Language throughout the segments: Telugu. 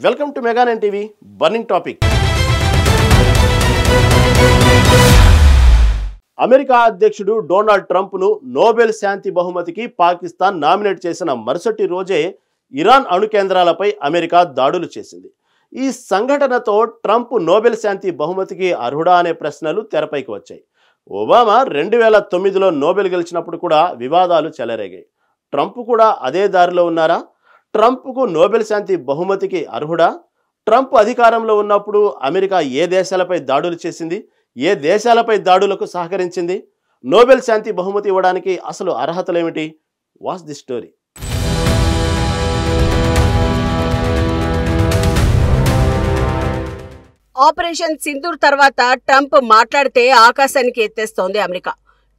Welcome to mega nine TV burning topic. America అధ్యక్షుడు డొనాల్డ్ ట్రంప్ను నోబెల్ శాంతి బహుమతికి పాకిస్తాన్ నామినేట్ చేసిన మరుసటి రోజే ఇరాన్ అణు కేంద్రాలపై అమెరికా దాడులు చేసింది. ఈ సంఘటనతో ట్రంప్ నోబెల్ శాంతి బహుమతికి అర్హుడా అనే ప్రశ్నలు తెరపైకి వచ్చాయి. ఒబామా 2009లో నోబెల్ గెలిచినప్పుడు కూడా వివాదాలు చెలరేగాయి. ట్రంప్ కూడా అదే దారిలో ఉన్నారా? ట్రంప్కు నోబెల్ శాంతి బహుమతికి అర్హుడా? ట్రంప్ అధికారంలో ఉన్నప్పుడు అమెరికా ఏ దేశాలపై దాడులు చేసింది? ఏ దేశాలపై దాడులకు సహకరించింది? నోబెల్ శాంతి బహుమతి ఇవ్వడానికి అసలు అర్హతలేమిటి? What's the story? Operation Sindoor తర్వాత ట్రంప్ మాట్లాడితే ఆకాశానికి ఎత్తేస్తోంది అమెరికా.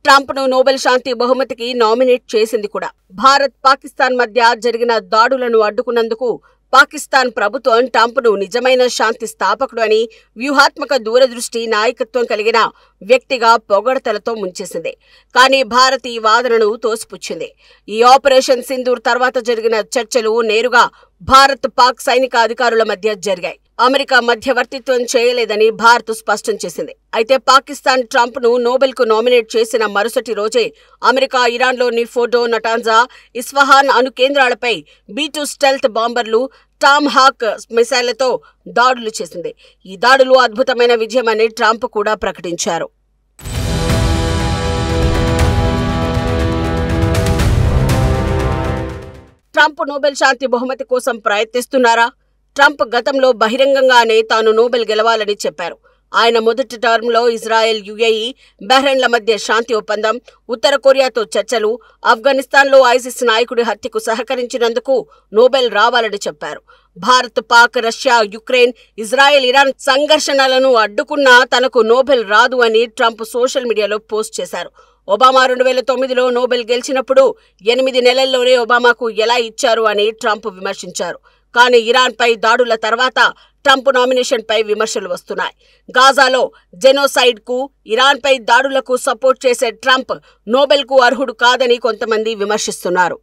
ట్రంప్ను నోబెల్ శాంతి బహుమతికి నామినేట్ చేసింది కూడా. భారత్ పాకిస్తాన్ మధ్య జరిగిన దాడులను అడ్డుకున్నందుకు పాకిస్తాన్ ప్రభుత్వం ట్రంప్ను నిజమైన శాంతి స్థాపకుడు అని, వ్యూహాత్మక దూరదృష్టి, నాయకత్వం కలిగిన వ్యక్తిగా పొగడతలతో ముంచేసింది. కానీ భారత్ ఈ వాదనను తోసిపుచ్చింది. ఈ ఆపరేషన్ సింధూర్ తర్వాత జరిగిన చర్చలు నేరుగా భారత్ పాక్ సైనిక అధికారుల మధ్య జరిగాయి. అమెరికా మధ్యవర్తిత్వం చేయలేదని భారత్ స్పష్టం చేసింది. అయితే పాకిస్తాన్ ట్రంప్ను నోబెల్కు నామినేట్ చేసిన మరుసటి రోజే అమెరికా ఇరాన్లోని ఫోర్డో, నటాన్జా, ఇస్ఫహాన్ అణు కేంద్రాలపై B-2 స్టెల్త్ బాంబర్లు, టామ్ హాక్ మిసైళ్లతో దాడులు చేసింది. ఈ దాడులు అద్భుతమైన విజయమని ట్రంప్ కూడా ప్రకటించారు. ట్రంప్ నోబెల్ శాంతి బహుమతి కోసం ప్రయత్నిస్తున్నారా? ట్రంప్ గతంలో బహిరంగంగానే తాను నోబెల్ గెలవాలని చెప్పారు. ఆయన మొదటి టర్మ్లో ఇజ్రాయెల్, UAE, బహ్రెయిన్ల మధ్య శాంతి ఒప్పందం, ఉత్తర కొరియాతో చర్చలు, ఆఫ్ఘనిస్తాన్లో ఐసిస్ నాయకుడి హత్యకు సహకరించినందుకు నోబెల్ రావాలని చెప్పారు. Bharat, Pak, Russia, Ukraine, Israel, Iran సంఘర్షణలను అడ్డుకున్నా తనకు నోబెల్ రాదు అని ట్రంప్ సోషల్ మీడియాలో పోస్ట్ చేశారు. ఒబామా 2009లో నోబెల్ గెలిచినప్పుడు 8 నెలల్లోనే ఒబామాకు ఎలా ఇచ్చారు అని ట్రంప్ విమర్శించారు. కానీ ఇరాన్పై దాడుల తర్వాత ట్రంప్ నామినేషన్పై విమర్శలు వస్తున్నాయి. గాజాలో జెనోసైడ్కు, ఇరాన్పై దాడులకు సపోర్ట్ చేసే ట్రంప్ నోబెల్కు అర్హుడు కాదని కొంతమంది విమర్శిస్తున్నారు.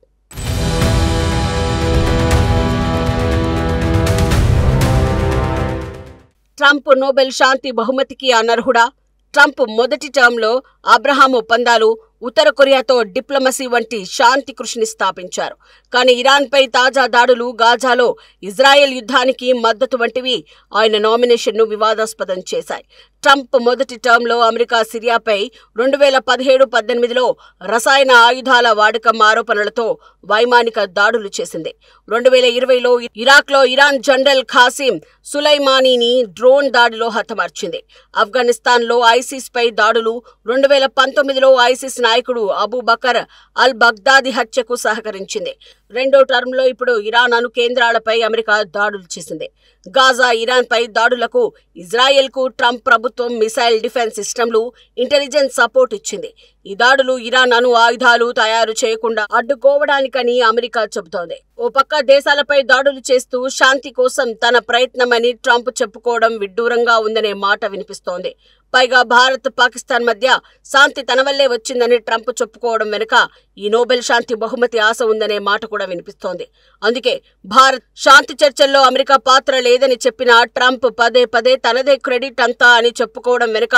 ట్రంప్ నోబెల్ శాంతి బహుమతికి అనర్హుడా? ట్రంప్ మొదటి టర్మ్లో అబ్రహాం ఒప్పందాలు, ఉత్తర కొరియాతో డిప్లొమసీ వంటి శాంతి కృషిని స్థాపించారు. కానీ ఇరాన్పై తాజా దాడులు, గాజాలో ఇజ్రాయెల్ యుద్ధానికి మద్దతు వంటివి ఆయన నామినేషన్ను వివాదాస్పదం చేశాయి. ట్రంప్ మొదటి టర్మ్లో అమెరికా సిరియాపై 2017-18లో రసాయన ఆయుధాల వాడకం ఆరోపణలతో వైమానిక దాడులు చేసింది. 2020లో ఇరాక్లో ఇరాన్ జనరల్ ఖాసిం సులైమానీని డ్రోన్ దాడిలో హతమార్చింది. ఆఫ్ఘనిస్తాన్లో ఐసిస్ పై దాడులు, 2019లో ఐసిస్ నాయకుడు అబూ బకర్ అల్ బగ్దాది హత్యకు సహకరించింది. రెండో టర్మ్లో ఇప్పుడు ఇరాన్ అణు కేంద్రాలపై అమెరికా దాడులు చేసింది. గాజా, ఇరాన్పై దాడులకు ఇజ్రాయెల్కు ట్రంప్ ప్రభుత్వం మిసైల్ డిఫెన్స్ సిస్టమ్లు, ఇంటెలిజెన్స్ సపోర్ట్ ఇచ్చింది. ఈ దాడులు ఇరాన్ అణు ఆయుధాలు తయారు చేయకుండా అడ్డుకోవడానికని అమెరికా చెబుతోంది. ఓ పక్క దేశాలపై దాడులు చేస్తూ శాంతి కోసం తన ప్రయత్నమని ట్రంప్ చెప్పుకోవడం విడ్డూరంగా ఉందనే మాట వినిపిస్తోంది. పైగా భారత్, పాకిస్తాన్ మధ్య శాంతి తన వల్లే వచ్చిందని ట్రంప్ చెప్పుకోవడం వెనుక ఈ నోబెల్ శాంతి బహుమతి ఆశ ఉందనే మాట కూడా వినిపిస్తోంది. అందుకే భారత్ శాంతి చర్చల్లో అమెరికా పాత్ర లేదని చెప్పిన ట్రంప్ పదే పదే తనదే క్రెడిట్ అంతా అని చెప్పుకోవడం వెనుక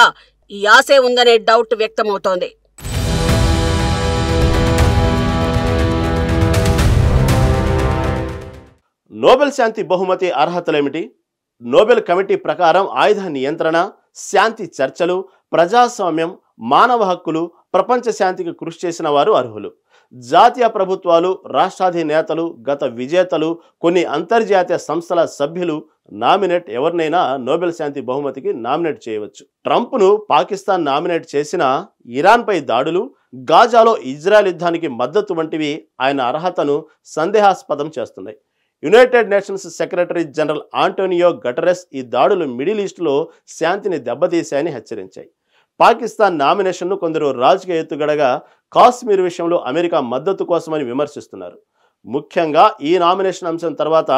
ఈ ఆశే ఉందనే డౌట్ వ్యక్తమవుతోంది. నోబెల్ శాంతి బహుమతి అర్హతలేమిటి? నోబెల్ కమిటీ ప్రకారం ఆయుధ నియంత్రణ, శాంతి చర్చలు, ప్రజాస్వామ్యం, మానవ హక్కులు, ప్రపంచ శాంతికి కృషి చేసిన వారు అర్హులు. జాతీయ ప్రభుత్వాలు, రాష్ట్రాధినేతలు, గత విజేతలు, కొన్ని అంతర్జాతీయ సంస్థల సభ్యులు నామినేట్ ఎవరినైనా నోబెల్ శాంతి బహుమతికి నామినేట్ చేయవచ్చు. ట్రంప్ను పాకిస్తాన్ నామినేట్ చేసిన ఇరాన్పై దాడులు, గాజాలో ఇజ్రాయెల్ యుద్ధానికి మద్దతు వంటివి ఆయన అర్హతను సందేహాస్పదం చేస్తున్నాయి. United Nations Secretary General Antonio Guterres ఈ దాడులు మిడిల్ ఈస్ట్లో శాంతిని దెబ్బతీశాయని హెచ్చరించాయి. పాకిస్తాన్ నామినేషన్ను కొందరు రాజకీయ ఎత్తుగడగా, కాశ్మీర్ విషయంలో అమెరికా మద్దతు కోసమని విమర్శిస్తున్నారు. ముఖ్యంగా ఈ నామినేషన్ అంశం తర్వాత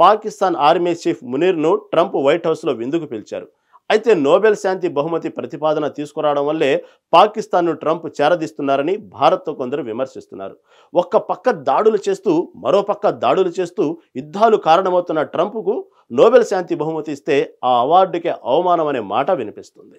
పాకిస్తాన్ ఆర్మీ చీఫ్ మునీర్ను ట్రంప్ వైట్ హౌస్లో విందుకు పిలిచారు. అయితే నోబెల్ శాంతి బహుమతి ప్రతిపాదన తీసుకురావడం వల్లే పాకిస్తాన్ను ట్రంప్ చేరదీస్తున్నారని భారత్తో కొందరు విమర్శిస్తున్నారు. ఒక్క పక్క దాడులు చేస్తూ మరో పక్క దాడులు చేస్తూ యుద్ధాలు కారణమవుతున్న ట్రంప్కు నోబెల్ శాంతి బహుమతి ఇస్తే ఆ అవార్డుకే అవమానం అనే మాట వినిపిస్తుంది.